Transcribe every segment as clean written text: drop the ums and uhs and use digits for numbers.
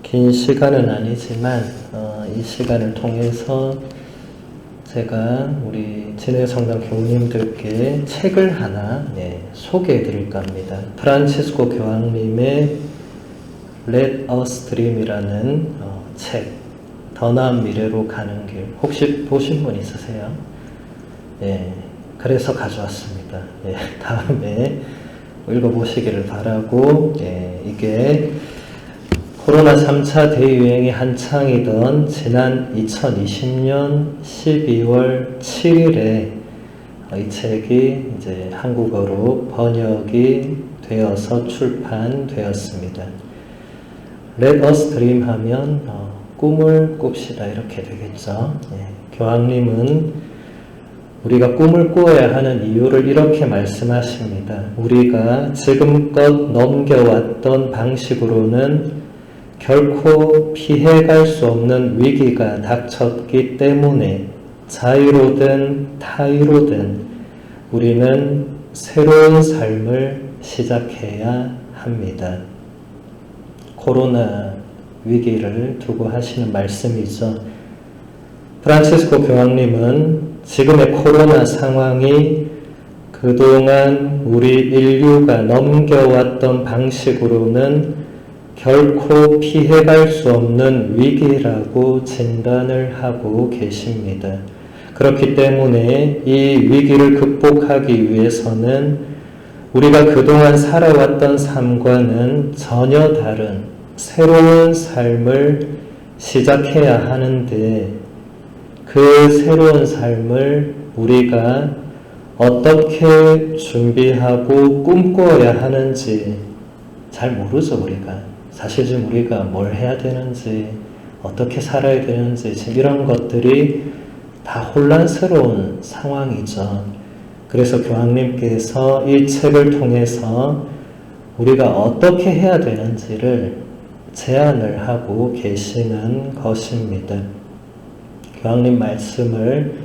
긴 시간은 아니지만 이 시간을 통해서 제가 우리 진해성당 교우님들께 책을 하나 소개해 드릴까 합니다. 프란치스코 교황님의 Let Us Dream이라는 책, 더 나은 미래로 가는 길, 혹시 보신 분 있으세요? 그래서 가져왔습니다. 다음에 읽어보시기를 바라고, 이게 코로나 3차 대유행이 한창이던 지난 2020년 12월 7일에 이 책이 이제 한국어로 번역이 되어서 출판되었습니다. Let us dream 하면 꿈을 꿉시다 이렇게 되겠죠. 교황님은 우리가 꿈을 꾸어야 하는 이유를 이렇게 말씀하십니다. 우리가 지금껏 넘겨왔던 방식으로는 결코 피해갈 수 없는 위기가 닥쳤기 때문에 자의로든 타의로든 우리는 새로운 삶을 시작해야 합니다. 코로나 위기를 두고 하시는 말씀이죠. 프란치스코 교황님은 지금의 코로나 상황이 그동안 우리 인류가 넘겨왔던 방식으로는 결코 피해갈 수 없는 위기라고 진단을 하고 계십니다. 그렇기 때문에 이 위기를 극복하기 위해서는 우리가 그동안 살아왔던 삶과는 전혀 다른 새로운 삶을 시작해야 하는데 그 새로운 삶을 우리가 어떻게 준비하고 꿈꿔야 하는지 잘 모르죠, 우리가. 사실 지금 우리가 뭘 해야 되는지, 어떻게 살아야 되는지, 지금 이런 것들이 다 혼란스러운 상황이죠. 그래서 교황님께서 이 책을 통해서 우리가 어떻게 해야 되는지를 제안을 하고 계시는 것입니다. 교황님 말씀을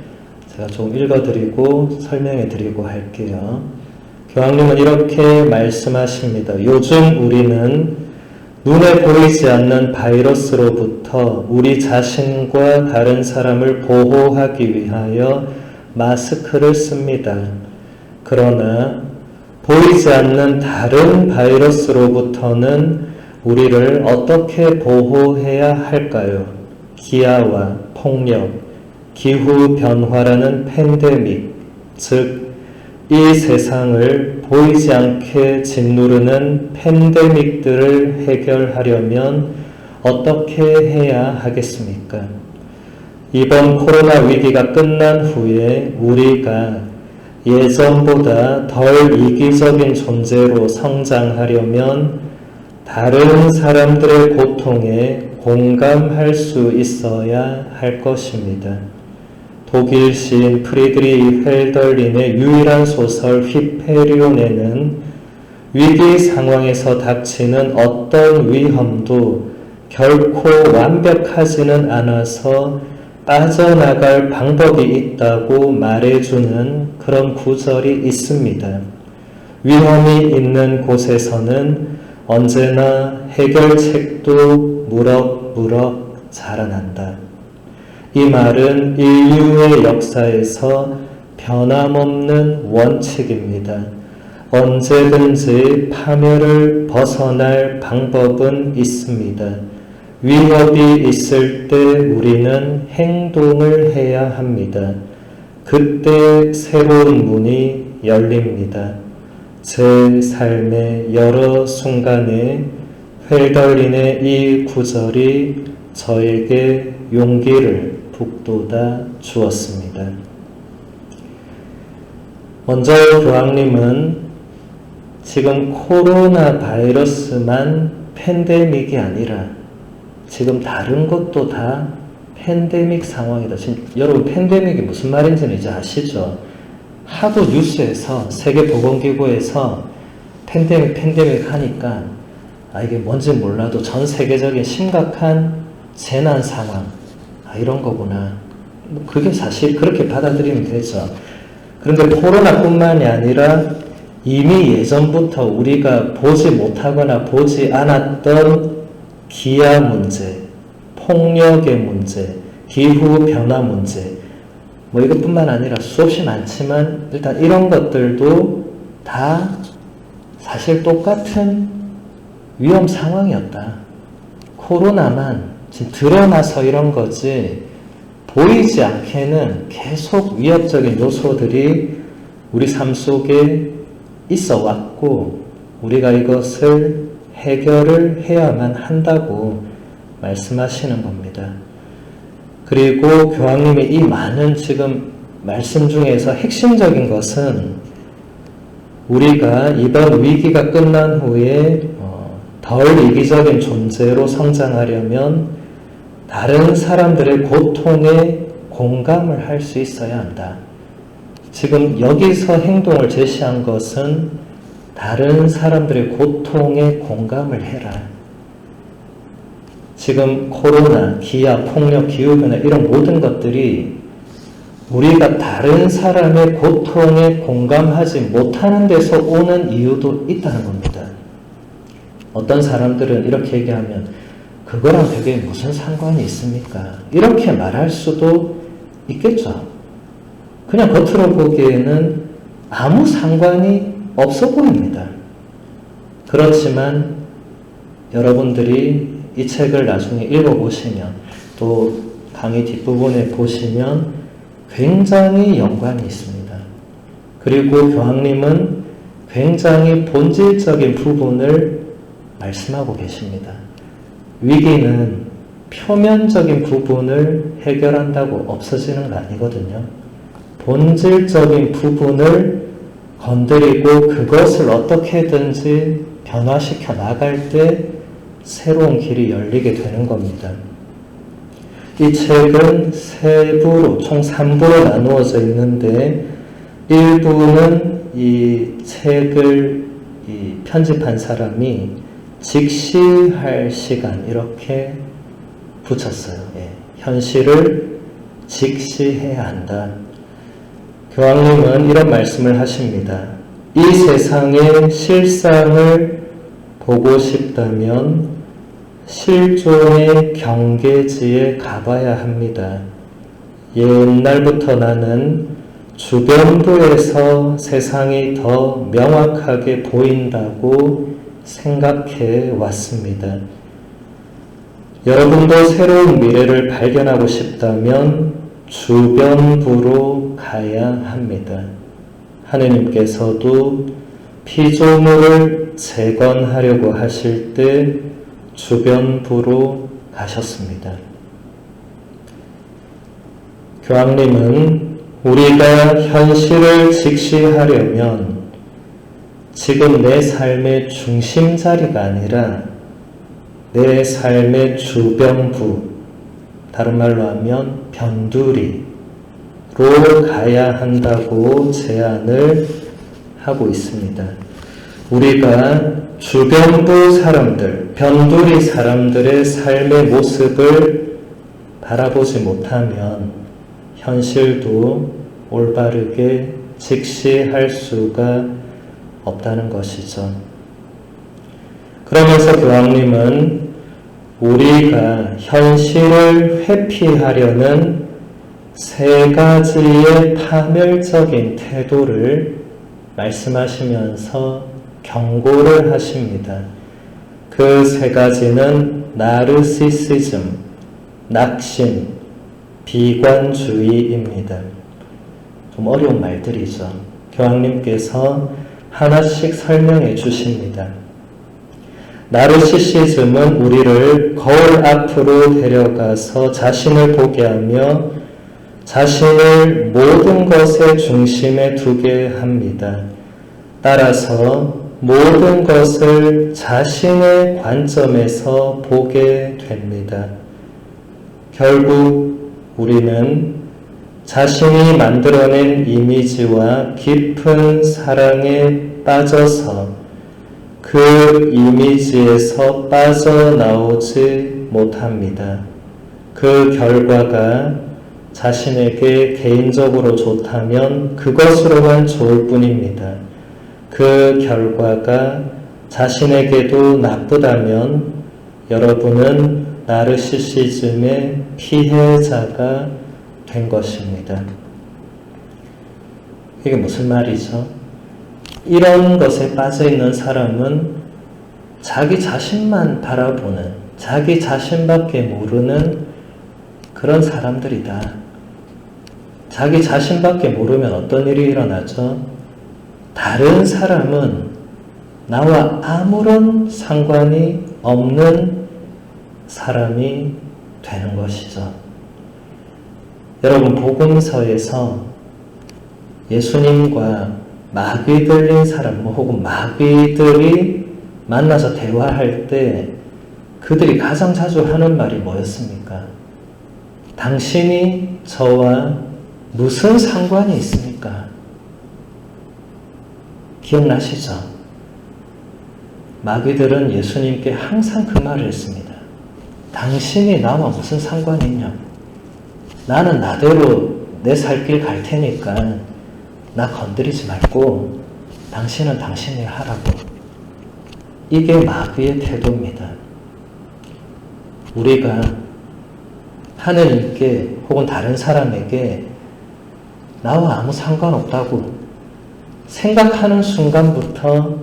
제가 좀 읽어드리고 설명해드리고 할게요. 교황님은 이렇게 말씀하십니다. 요즘 우리는 눈에 보이지 않는 바이러스로부터 우리 자신과 다른 사람을 보호하기 위하여 마스크를 씁니다. 그러나 보이지 않는 다른 바이러스로부터는 우리를 어떻게 보호해야 할까요? 기아와 폭력, 기후 변화라는 팬데믹, 즉 이 세상을 보이지 않게 짓누르는 팬데믹들을 해결하려면 어떻게 해야 하겠습니까? 이번 코로나 위기가 끝난 후에 우리가 예전보다 덜 이기적인 존재로 성장하려면 다른 사람들의 고통에 공감할 수 있어야 할 것입니다. 독일 시인 프리드리히 헬덜린의 유일한 소설 히페리온에는 위기 상황에서 닥치는 어떤 위험도 결코 완벽하지는 않아서 빠져나갈 방법이 있다고 말해주는 그런 구절이 있습니다. 위험이 있는 곳에서는 언제나 해결책도 무럭무럭 자라난다. 이 말은 인류의 역사에서 변함없는 원칙입니다. 언제든지 파멸을 벗어날 방법은 있습니다. 위협이 있을 때 우리는 행동을 해야 합니다. 그때 새로운 문이 열립니다. 제 삶의 여러 순간에 헬덜린의 이 구절이 저에게 용기를 북돋아 주었습니다. 먼저 교황님은 지금 코로나 바이러스만 팬데믹이 아니라 지금 다른 것도 다 팬데믹 상황이다. 지금 여러분 팬데믹이 무슨 말인지는 이제 아시죠? 하도 뉴스에서 세계보건기구에서 팬데믹 하니까 이게 뭔지 몰라도 전 세계적인 심각한 재난 상황 이런 거구나. 그게 사실 그렇게 받아들이면 되죠. 그런데 코로나뿐만이 아니라 이미 예전부터 우리가 보지 못하거나 보지 않았던 기아 문제, 폭력의 문제, 기후변화 문제, 뭐 이것뿐만 아니라 수없이 많지만 일단 이런 것들도 다 사실 똑같은 위험 상황이었다. 코로나만 지금 드러나서 이런 거지 보이지 않게는 계속 위협적인 요소들이 우리 삶 속에 있어 왔고 우리가 이것을 해결을 해야만 한다고 말씀하시는 겁니다. 그리고 교황님이 이 많은 지금 말씀 중에서 핵심적인 것은 우리가 이번 위기가 끝난 후에 덜 이기적인 존재로 성장하려면 다른 사람들의 고통에 공감을 할 수 있어야 한다. 지금 여기서 행동을 제시한 것은 다른 사람들의 고통에 공감을 해라. 지금 코로나, 기아, 폭력, 기후변화 이런 모든 것들이 우리가 다른 사람의 고통에 공감하지 못하는 데서 오는 이유도 있다는 겁니다. 어떤 사람들은 이렇게 얘기하면 그거랑 그게 무슨 상관이 있습니까? 이렇게 말할 수도 있겠죠. 그냥 겉으로 보기에는 아무 상관이 없어 보입니다. 그렇지만 여러분들이 이 책을 나중에 읽어보시면 또 강의 뒷부분에 보시면 굉장히 연관이 있습니다. 그리고 교황님은 굉장히 본질적인 부분을 말씀하고 계십니다. 위기는 표면적인 부분을 해결한다고 없어지는 거 아니거든요. 본질적인 부분을 건드리고 그것을 어떻게든지 변화시켜 나갈 때 새로운 길이 열리게 되는 겁니다. 이 책은 세 부로, 총 3부로 나누어져 있는데 1부는 이 책을 편집한 사람이 직시할 시간 이렇게 붙였어요. 현실을 직시해야 한다. 교황님은 이런 말씀을 하십니다. 이 세상의 실상을 보고 싶다면 실존의 경계지에 가봐야 합니다. 옛날부터 나는 주변부에서 세상이 더 명확하게 보인다고 생각해 왔습니다. 여러분도 새로운 미래를 발견하고 싶다면 주변부로 가야 합니다. 하느님께서도 피조물을 재건하려고 하실 때 주변부로 가셨습니다. 교황님은 우리가 현실을 직시하려면 지금 내 삶의 중심 자리가 아니라 내 삶의 주변부, 다른 말로 하면 변두리로 가야 한다고 제안을 하고 있습니다. 우리가 주변부 사람들, 변두리 사람들의 삶의 모습을 바라보지 못하면 현실도 올바르게 직시할 수가 없다는 것이죠. 그러면서 교황님은 우리가 현실을 회피하려는 세 가지의 파멸적인 태도를 말씀하시면서 경고를 하십니다. 그 세 가지는 나르시시즘, 낙심, 비관주의입니다. 좀 어려운 말들이죠. 교황님께서 하나씩 설명해 주십니다. 나르시시즘은 우리를 거울 앞으로 데려가서 자신을 보게 하며 자신을 모든 것의 중심에 두게 합니다. 따라서 모든 것을 자신의 관점에서 보게 됩니다. 결국 우리는 자신이 만들어낸 이미지와 깊은 사랑에 빠져서 그 이미지에서 빠져나오지 못합니다. 그 결과가 자신에게 개인적으로 좋다면 그것으로만 좋을 뿐입니다. 그 결과가 자신에게도 나쁘다면 여러분은 나르시시즘의 피해자가 된 것입니다. 이게 무슨 말이죠? 이런 것에 빠져 있는 사람은 자기 자신만 바라보는, 자기 자신밖에 모르는 그런 사람들이다. 자기 자신밖에 모르면 어떤 일이 일어나죠? 다른 사람은 나와 아무런 상관이 없는 사람이 되는 것이죠. 여러분, 복음서에서 예수님과 마귀 들린 사람, 혹은 마귀들이 만나서 대화할 때 그들이 가장 자주 하는 말이 뭐였습니까? 당신이 저와 무슨 상관이 있습니까? 기억나시죠? 마귀들은 예수님께 항상 그 말을 했습니다. 당신이 나와 무슨 상관이 있냐? 나는 나대로 내 살 길 갈 테니까 나 건드리지 말고 당신은 당신이 하라고. 이게 마귀의 태도입니다. 우리가 하느님께 혹은 다른 사람에게 나와 아무 상관없다고 생각하는 순간부터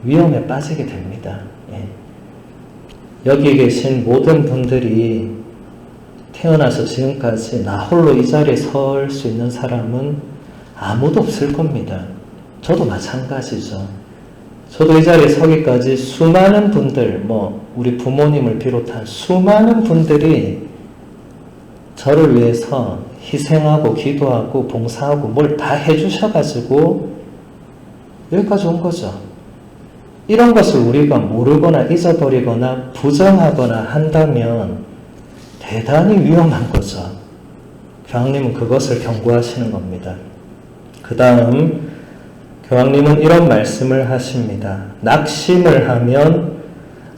위험에 빠지게 됩니다. 여기 계신 모든 분들이 태어나서 지금까지 나 홀로 이 자리에 설 수 있는 사람은 아무도 없을 겁니다. 저도 마찬가지죠. 저도 이 자리에 서기까지 수많은 분들, 우리 부모님을 비롯한 수많은 분들이 저를 위해서 희생하고 기도하고 봉사하고 뭘 다 해주셔가지고 여기까지 온 거죠. 이런 것을 우리가 모르거나 잊어버리거나 부정하거나 한다면 대단히 위험한 거죠. 교황님은 그것을 경고하시는 겁니다. 그 다음 교황님은 이런 말씀을 하십니다. 낙심을 하면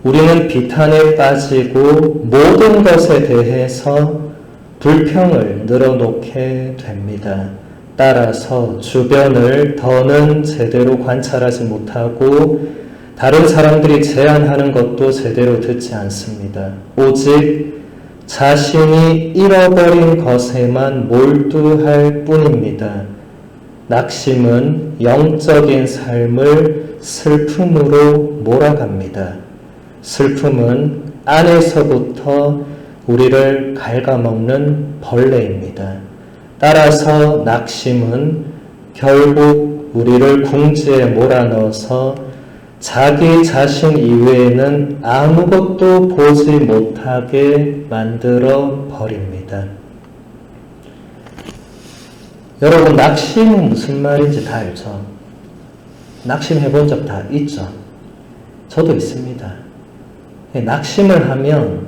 우리는 비탄에 빠지고 모든 것에 대해서 불평을 늘어놓게 됩니다. 따라서 주변을 더는 제대로 관찰하지 못하고 다른 사람들이 제안하는 것도 제대로 듣지 않습니다. 오직 자신이 잃어버린 것에만 몰두할 뿐입니다. 낙심은 영적인 삶을 슬픔으로 몰아갑니다. 슬픔은 안에서부터 우리를 갉아먹는 벌레입니다. 따라서 낙심은 결국 우리를 궁지에 몰아넣어서 자기 자신 이외에는 아무것도 보지 못하게 만들어 버립니다. 여러분, 낙심은 무슨 말인지 다 알죠? 낙심해본 적 다 있죠? 저도 있습니다. 낙심을 하면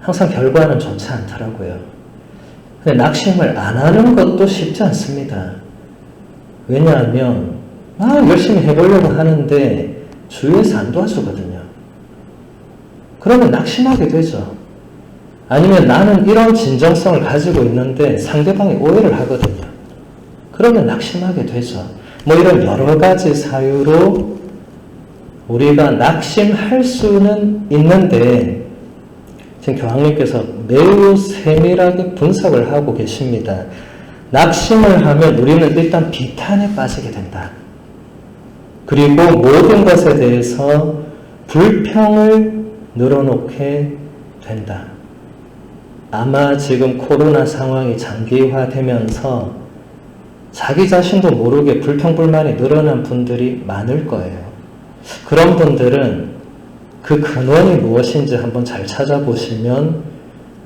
항상 결과는 좋지 않더라고요. 근데 낙심을 안 하는 것도 쉽지 않습니다. 왜냐하면 열심히 해보려고 하는데 주위에서 안 도와주거든요. 그러면 낙심하게 되죠. 아니면 나는 이런 진정성을 가지고 있는데 상대방이 오해를 하거든요. 그러면 낙심하게 되죠. 이런 여러 가지 사유로 우리가 낙심할 수는 있는데 지금 교황님께서 매우 세밀하게 분석을 하고 계십니다. 낙심을 하면 우리는 일단 비탄에 빠지게 된다. 그리고 모든 것에 대해서 불평을 늘어놓게 된다. 아마 지금 코로나 상황이 장기화되면서 자기 자신도 모르게 불평불만이 늘어난 분들이 많을 거예요. 그런 분들은 그 근원이 무엇인지 한번 잘 찾아보시면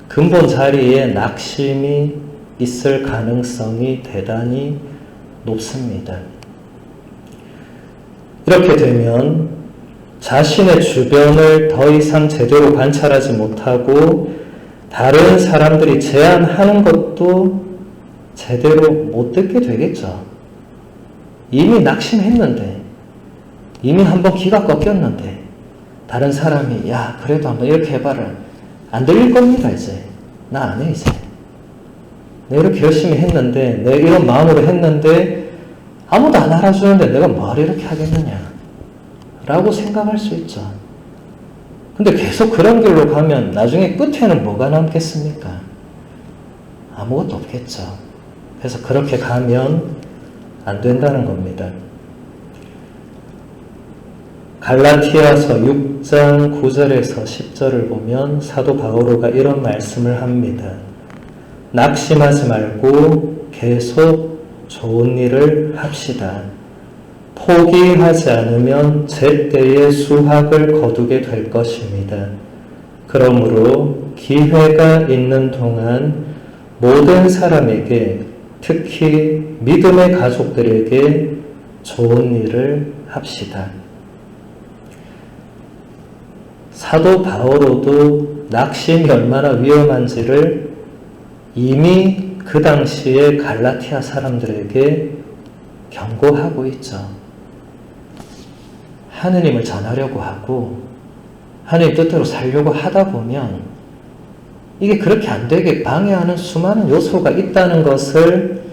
근본 자리에 낙심이 있을 가능성이 대단히 높습니다. 이렇게 되면 자신의 주변을 더 이상 제대로 관찰하지 못하고 다른 사람들이 제안하는 것도 제대로 못 듣게 되겠죠. 이미 낙심했는데, 이미 한번 귀가 꺾였는데 다른 사람이 그래도 한번 이렇게 해봐라. 안 들릴 겁니다. 이제 나 안 해. 이제 내가 이렇게 열심히 했는데, 내가 이런 마음으로 했는데 아무도 안 알아주는데 내가 뭘 이렇게 하겠느냐 라고 생각할 수 있죠. 근데 계속 그런 길로 가면 나중에 끝에는 뭐가 남겠습니까? 아무것도 없겠죠. 그래서 그렇게 가면 안 된다는 겁니다. 갈라티아서 6장 9절에서 10절을 보면 사도 바오로가 이런 말씀을 합니다. 낙심하지 말고 계속 좋은 일을 합시다. 포기하지 않으면 제때의 수확을 거두게 될 것입니다. 그러므로 기회가 있는 동안 모든 사람에게, 특히 믿음의 가족들에게 좋은 일을 합시다. 사도 바오로도 낙심이 얼마나 위험한지를 이미 그 당시에 갈라티아 사람들에게 경고하고 있죠. 하느님을 전하려고 하고 하느님 뜻대로 살려고 하다 보면 이게 그렇게 안 되게 방해하는 수많은 요소가 있다는 것을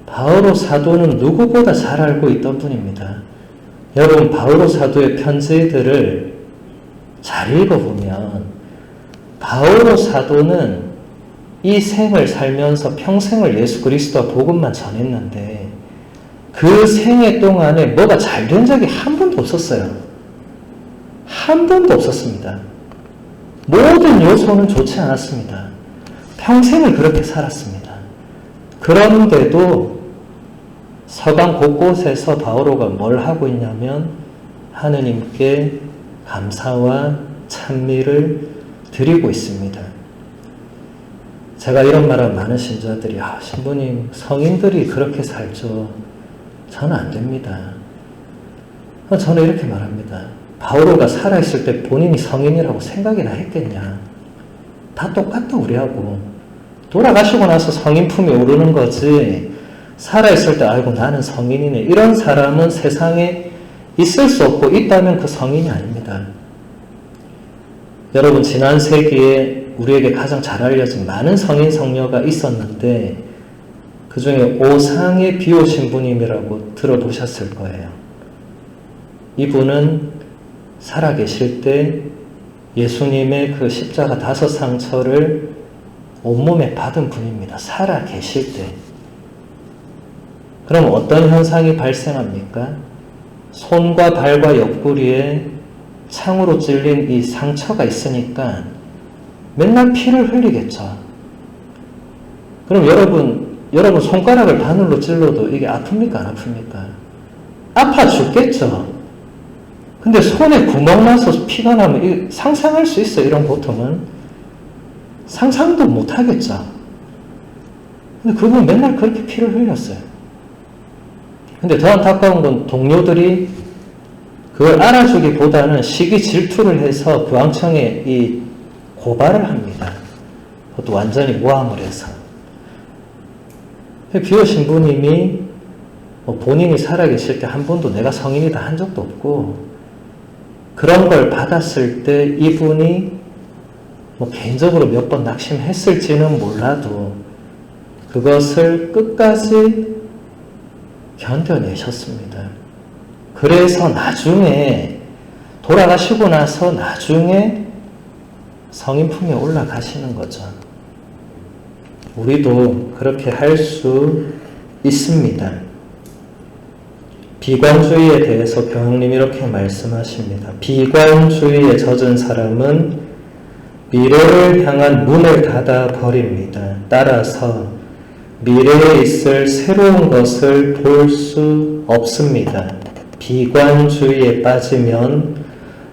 바오로 사도는 누구보다 잘 알고 있던 분입니다. 여러분, 바오로 사도의 편지들을 잘 읽어보면 바오로 사도는 이 생을 살면서 평생을 예수 그리스도와 복음만 전했는데 그 생애 동안에 뭐가 잘 된 적이 한 번도 없었어요. 한 번도 없었습니다. 모든 요소는 좋지 않았습니다. 평생을 그렇게 살았습니다. 그런데도 서강 곳곳에서 바오로가 뭘 하고 있냐면 하느님께 감사와 찬미를 드리고 있습니다. 제가 이런 말을 많은 신자들이 신부님 성인들이 그렇게 살죠. 저는 안 됩니다. 저는 이렇게 말합니다. 바오로가 살아있을 때 본인이 성인이라고 생각이나 했겠냐. 다 똑같다 우리하고. 돌아가시고 나서 성인 품에 오르는 거지 살아있을 때 아이고 나는 성인이네. 이런 사람은 세상에 있을 수 없고 있다면 그 성인이 아닙니다. 여러분, 지난 세기에 우리에게 가장 잘 알려진 많은 성인 성녀가 있었는데 그 중에 오상의 비오 신부님이라고 들어보셨을 거예요. 이분은 살아계실 때 예수님의 그 십자가 5상처를 온몸에 받은 분입니다. 살아계실 때. 그럼 어떤 현상이 발생합니까? 손과 발과 옆구리에 창으로 찔린 이 상처가 있으니까 맨날 피를 흘리겠죠. 그럼 여러분 손가락을 바늘로 찔러도 이게 아픕니까? 안 아픕니까? 아파 죽겠죠. 근데 손에 구멍 나서 피가 나면 상상할 수 있어요. 이런 고통은. 상상도 못 하겠죠. 근데 그분 맨날 그렇게 피를 흘렸어요. 근데 더 안타까운 건 동료들이 그걸 알아주기보다는 시기 질투를 해서 교황청에 이 고발을 합니다. 그것도 완전히 모함을 해서. 비오 신부님이 본인이 살아계실 때 한 번도 내가 성인이다 한 적도 없고 그런 걸 받았을 때 이분이 개인적으로 몇 번 낙심했을지는 몰라도 그것을 끝까지 견뎌내셨습니다. 그래서 나중에 돌아가시고 나서 나중에 성인 품에 올라가시는 거죠. 우리도 그렇게 할 수 있습니다. 비관주의에 대해서 교황님이 이렇게 말씀하십니다. 비관주의에 젖은 사람은 미래를 향한 문을 닫아 버립니다. 따라서 미래에 있을 새로운 것을 볼 수 없습니다. 비관주의에 빠지면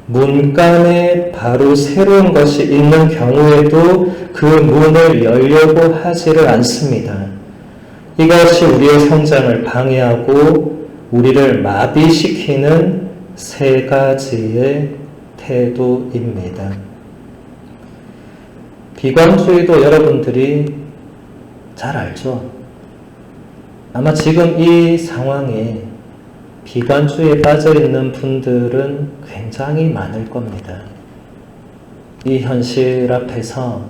문간에 바로 새로운 것이 있는 경우에도 그 문을 열려고 하지를 않습니다. 이것이 우리의 성장을 방해하고 우리를 마비시키는 세 가지의 태도입니다. 비관주의도 여러분들이 잘 알죠? 아마 지금 이 상황에 비관주의에 빠져있는 분들은 굉장히 많을 겁니다. 이 현실 앞에서,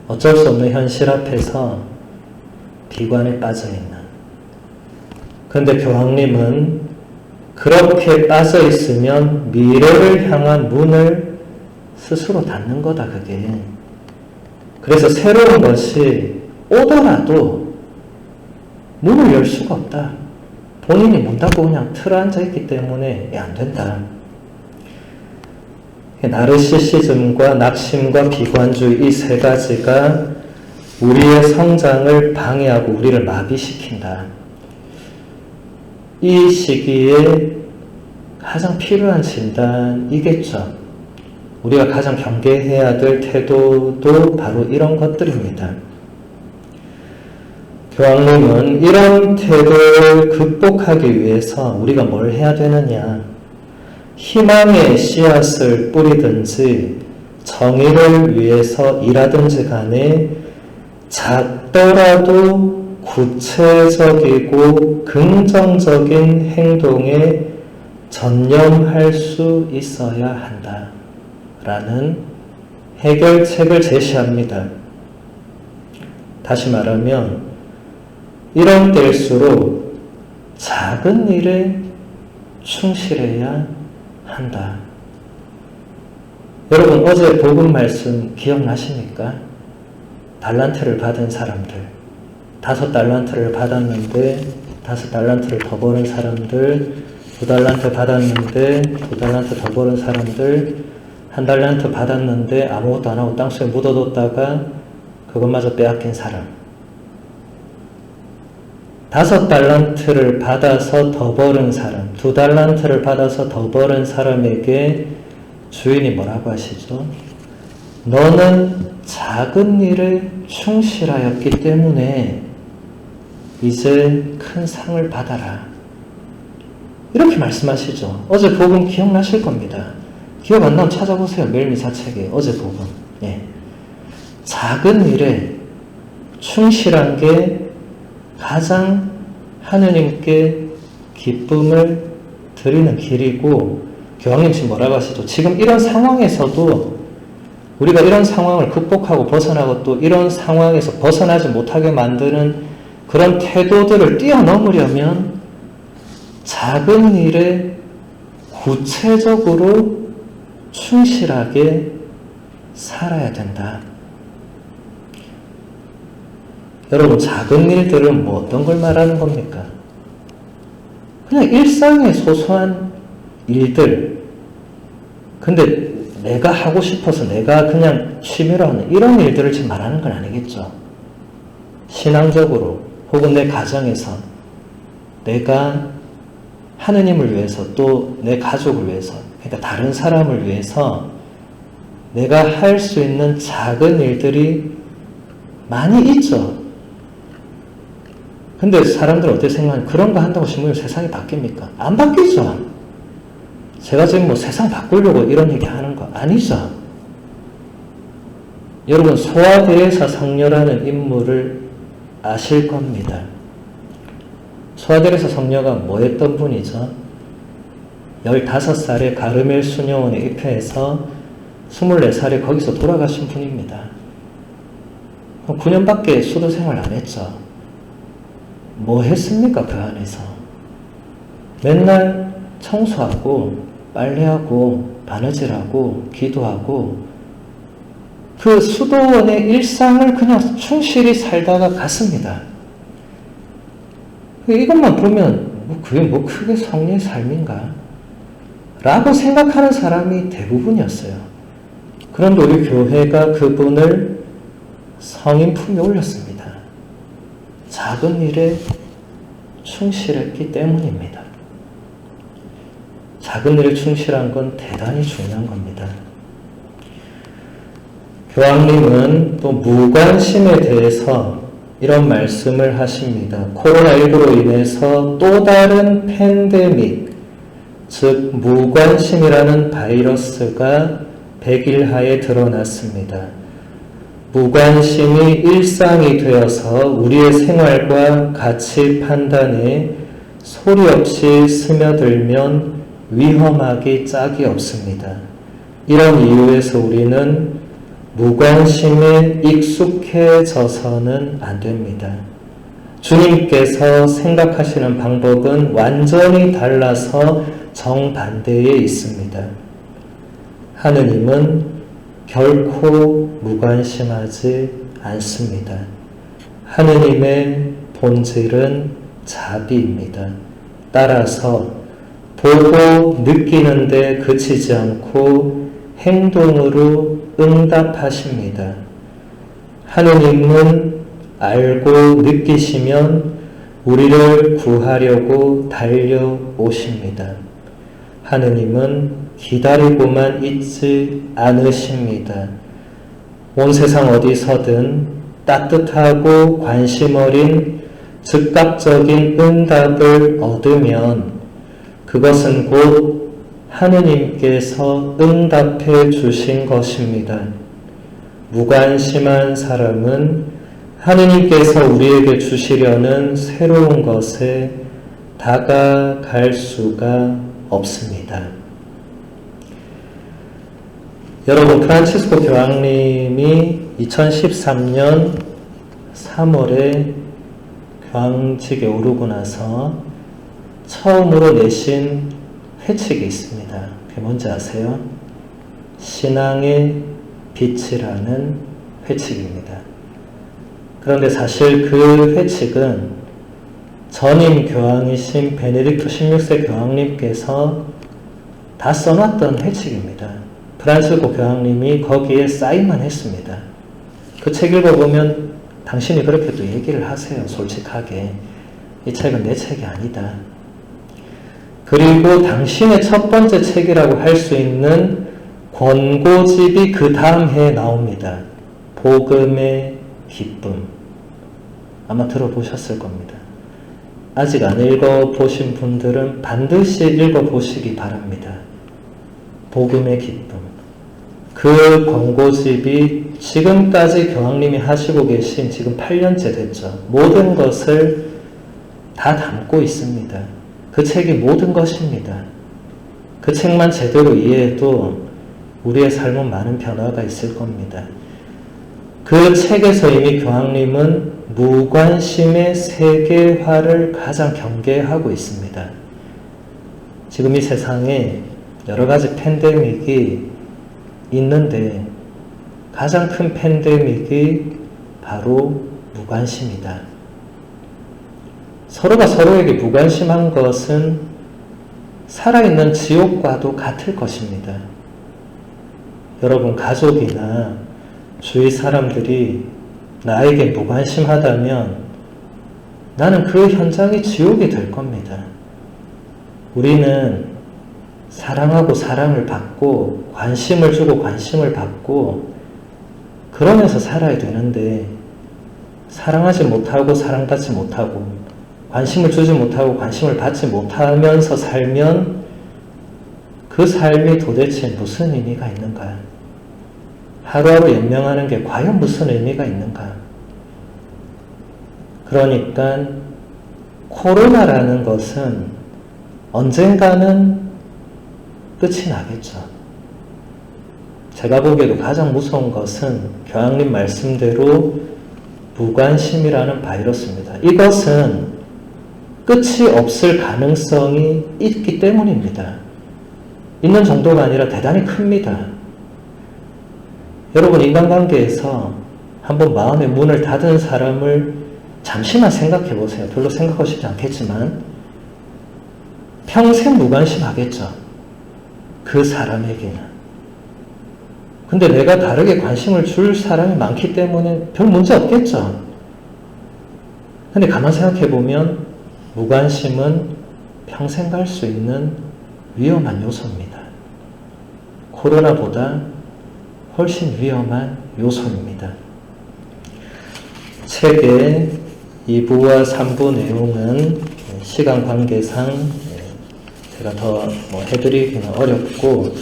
어쩔 수 없는 현실 앞에서 비관에 빠져있는. 그런데 교황님은 그렇게 빠져있으면 미래를 향한 문을 스스로 닫는 거다, 그게. 그래서 새로운 것이 오더라도 문을 열 수가 없다. 본인이 문 닫고 그냥 틀어 앉아있기 때문에 안 된다. 나르시시즘과 낙심과 비관주의 이 세 가지가 우리의 성장을 방해하고 우리를 마비시킨다. 이 시기에 가장 필요한 진단이겠죠. 우리가 가장 경계해야 될 태도도 바로 이런 것들입니다. 교황님은 이런 태도를 극복하기 위해서 우리가 뭘 해야 되느냐? 희망의 씨앗을 뿌리든지 정의를 위해서 일하든지 간에 작더라도 구체적이고 긍정적인 행동에 전념할 수 있어야 한다. 라는 해결책을 제시합니다. 다시 말하면 이런 때일수록 작은 일에 충실해야 한다. 여러분 어제 복음 말씀 기억나십니까? 달란트를 받은 사람들, 5달란트를 받았는데 5달란트를 더 버는 사람들, 2달란트 받았는데 2달란트 더 버는 사람들, 1달란트 받았는데 아무것도 안 하고 땅속에 묻어뒀다가 그것마저 빼앗긴 사람. 5달란트를 받아서 더 버는 사람, 2달란트를 받아서 더 버는 사람에게 주인이 뭐라고 하시죠? 너는 작은 일에 충실하였기 때문에 이제 큰 상을 받아라. 이렇게 말씀하시죠. 어제 복음 기억나실 겁니다. 기억 안 나면 찾아보세요. 매일미사책에 어제 복음. 예. 작은 일에 충실한 게 가장 하느님께 기쁨을 드리는 길이고, 교황님 지금 뭐라고 하시죠? 지금 이런 상황에서도 우리가 이런 상황을 극복하고 벗어나고 또 이런 상황에서 벗어나지 못하게 만드는 그런 태도들을 뛰어넘으려면 작은 일에 구체적으로 충실하게 살아야 된다. 여러분, 작은 일들은 뭐 어떤 걸 말하는 겁니까? 그냥 일상의 소소한 일들. 근데 내가 하고 싶어서 내가 그냥 취미로 하는 이런 일들을 지금 말하는 건 아니겠죠. 신앙적으로 혹은 내 가정에서 내가 하느님을 위해서 또 내 가족을 위해서, 그러니까 다른 사람을 위해서 내가 할 수 있는 작은 일들이 많이 있죠. 근데 사람들은 어떻게 생각하냐? 그런 거 한다고 신부님 세상이 바뀝니까? 안 바뀌죠. 제가 지금 뭐 세상 바꾸려고 이런 얘기 하는 거 아니죠. 여러분, 소아데레사 성녀라는 인물을 아실 겁니다. 소아데레사 성녀가 뭐 했던 분이죠? 15살에 가르멜 수녀원에 입회해서 24살에 거기서 돌아가신 분입니다. 9년밖에 수도 생활 안 했죠. 뭐 했습니까? 그 안에서 맨날 청소하고 빨래하고 바느질하고 기도하고 그 수도원의 일상을 그냥 충실히 살다가 갔습니다. 이것만 보면 그게 뭐 크게 성리의 삶인가? 라고 생각하는 사람이 대부분이었어요. 그런데 우리 교회가 그분을 성인 품에 올렸습니다. 작은 일에 충실했기 때문입니다. 작은 일에 충실한 건 대단히 중요한 겁니다. 교황님은 또 무관심에 대해서 이런 말씀을 하십니다. 코로나19로 인해서 또 다른 팬데믹, 즉 무관심이라는 바이러스가 백일하에 드러났습니다. 무관심이 일상이 되어서 우리의 생활과 가치 판단에 소리 없이 스며들면 위험하기 짝이 없습니다. 이런 이유에서 우리는 무관심에 익숙해져서는 안 됩니다. 주님께서 생각하시는 방법은 완전히 달라서 정반대에 있습니다. 하느님은 결코 무관심하지 않습니다. 하느님의 본질은 자비입니다. 따라서 보고 느끼는데 그치지 않고 행동으로 응답하십니다. 하느님은 알고 느끼시면 우리를 구하려고 달려오십니다. 하느님은 기다리고만 있지 않으십니다. 온 세상 어디서든 따뜻하고 관심 어린 즉각적인 응답을 얻으면 그것은 곧 하느님께서 응답해 주신 것입니다. 무관심한 사람은 하느님께서 우리에게 주시려는 새로운 것에 다가갈 수가 없습니다. 여러분, 프란치스코 교황님이 2013년 3월에 교황직에 오르고 나서 처음으로 내신 회칙이 있습니다. 그게 뭔지 아세요? 신앙의 빛이라는 회칙입니다. 그런데 사실 그 회칙은 전임 교황이신 베네딕토 16세 교황님께서 다 써놨던 회칙입니다. 프란치스코 교황님이 거기에 사인만 했습니다. 그 책 읽어보면 당신이 그렇게 또 얘기를 하세요. 솔직하게. 이 책은 내 책이 아니다. 그리고 당신의 첫 번째 책이라고 할 수 있는 권고집이 그 다음 해에 나옵니다. 복음의 기쁨. 아마 들어보셨을 겁니다. 아직 안 읽어보신 분들은 반드시 읽어보시기 바랍니다. 복음의 기쁨. 그 권고집이 지금까지 교황님이 하시고 계신 지금 8년째 됐죠. 모든 것을 다 담고 있습니다. 그 책이 모든 것입니다. 그 책만 제대로 이해해도 우리의 삶은 많은 변화가 있을 겁니다. 그 책에서 이미 교황님은 무관심의 세계화를 가장 경계하고 있습니다. 지금 이 세상에 여러 가지 팬데믹이 있는데 가장 큰 팬데믹이 바로 무관심이다. 서로가 서로에게 무관심한 것은 살아있는 지옥과도 같을 것입니다. 여러분, 가족이나 주위 사람들이 나에게 무관심하다면 나는 그 현장이 지옥이 될 겁니다. 우리는 사랑하고 사랑을 받고 관심을 주고 관심을 받고 그러면서 살아야 되는데 사랑하지 못하고 사랑받지 못하고 관심을 주지 못하고 관심을 받지 못하면서 살면 그 삶이 도대체 무슨 의미가 있는가? 하루하루 연명하는 게 과연 무슨 의미가 있는가? 그러니까 코로나라는 것은 언젠가는 끝이 나겠죠. 제가 보기에도 가장 무서운 것은 교황님 말씀대로 무관심이라는 바이러스입니다. 이것은 끝이 없을 가능성이 있기 때문입니다. 있는 정도가 아니라 대단히 큽니다. 여러분, 인간관계에서 한번 마음의 문을 닫은 사람을 잠시만 생각해 보세요. 별로 생각하고 싶지 않겠지만 평생 무관심하겠죠. 그 사람에게는. 근데 내가 다르게 관심을 줄 사람이 많기 때문에 별 문제 없겠죠. 근데 가만 생각해 보면 무관심은 평생 갈 수 있는 위험한 요소입니다. 코로나보다 훨씬 위험한 요소입니다. 책의 2부와 3부 내용은 시간 관계상 제가 더 해드리기는 어렵고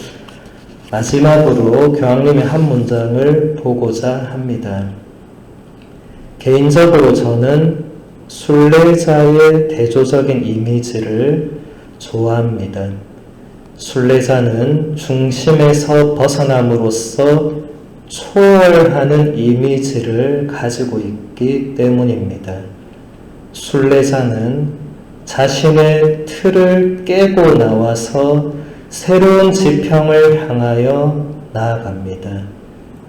마지막으로 교황님의 한 문장을 보고자 합니다. 개인적으로 저는 순례자의 대조적인 이미지를 좋아합니다. 순례자는 중심에서 벗어남으로써 초월하는 이미지를 가지고 있기 때문입니다. 순례자는 자신의 틀을 깨고 나와서 새로운 지평을 향하여 나아갑니다.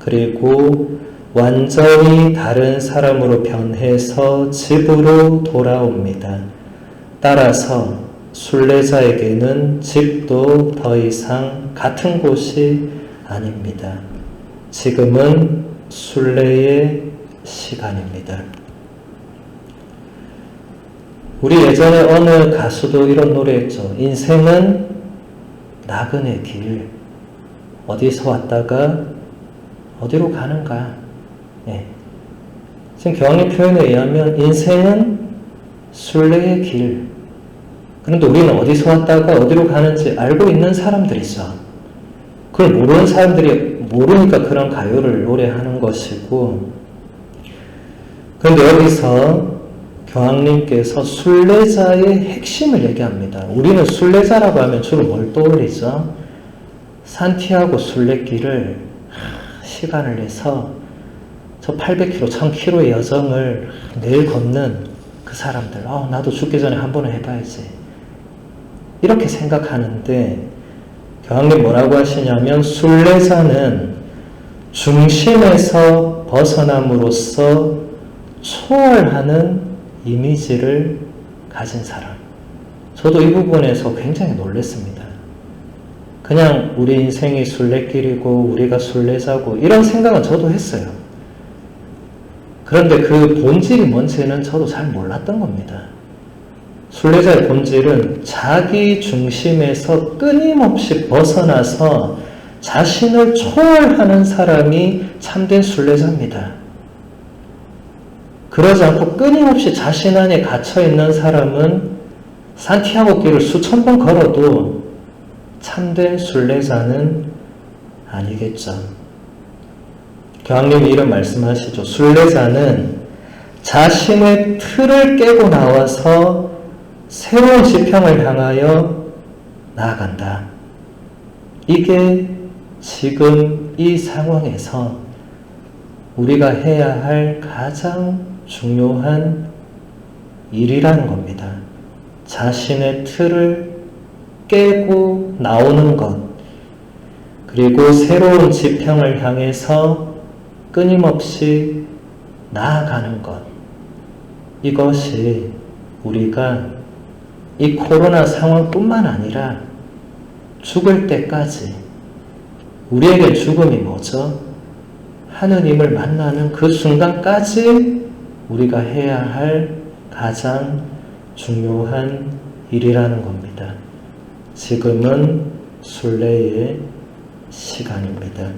그리고 완전히 다른 사람으로 변해서 집으로 돌아옵니다. 따라서 순례자에게는 집도 더 이상 같은 곳이 아닙니다. 지금은 순례의 시간입니다. 우리 예전에 어느 가수도 이런 노래 했죠. 인생은 나그네 길. 어디서 왔다가 어디로 가는가. 예. 지금 교황님 표현에 의하면 인생은 순례의 길. 그런데 우리는 어디서 왔다가 어디로 가는지 알고 있는 사람들이죠. 그걸 모르는 사람들이 모르니까 그런 가요를 노래하는 것이고, 그런데 여기서 교황님께서 순례자의 핵심을 얘기합니다. 우리는 순례자라고 하면 주로 뭘 떠올리죠? 산티아고 순례길을 시간을 내서 저 800km, 1000km의 여정을 매일 걷는 그 사람들, 나도 죽기 전에 한 번은 해봐야지. 이렇게 생각하는데 교황님 뭐라고 하시냐면 순례자는 중심에서 벗어남으로써 초월하는 이미지를 가진 사람. 저도 이 부분에서 굉장히 놀랐습니다. 그냥 우리 인생이 순례길이고 우리가 순례자고 이런 생각은 저도 했어요. 그런데 그 본질이 뭔지는 저도 잘 몰랐던 겁니다. 순례자의 본질은 자기 중심에서 끊임없이 벗어나서 자신을 초월하는 사람이 참된 순례자입니다. 그러지 않고 끊임없이 자신 안에 갇혀있는 사람은 산티아고 길을 수천 번 걸어도 참된 순례자는 아니겠죠. 교황님이 이런 말씀하시죠. 순례자는 자신의 틀을 깨고 나와서 새로운 지평을 향하여 나아간다. 이게 지금 이 상황에서 우리가 해야 할 가장 중요한 일이라는 겁니다. 자신의 틀을 깨고 나오는 것, 그리고 새로운 지평을 향해서 끊임없이 나아가는 것. 이것이 우리가 이 코로나 상황뿐만 아니라 죽을 때까지, 우리에게 죽음이 뭐죠? 하느님을 만나는 그 순간까지 우리가 해야 할 가장 중요한 일이라는 겁니다. 지금은 순례의 시간입니다.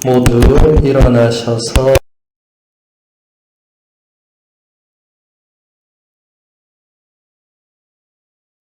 모두 일어나셔서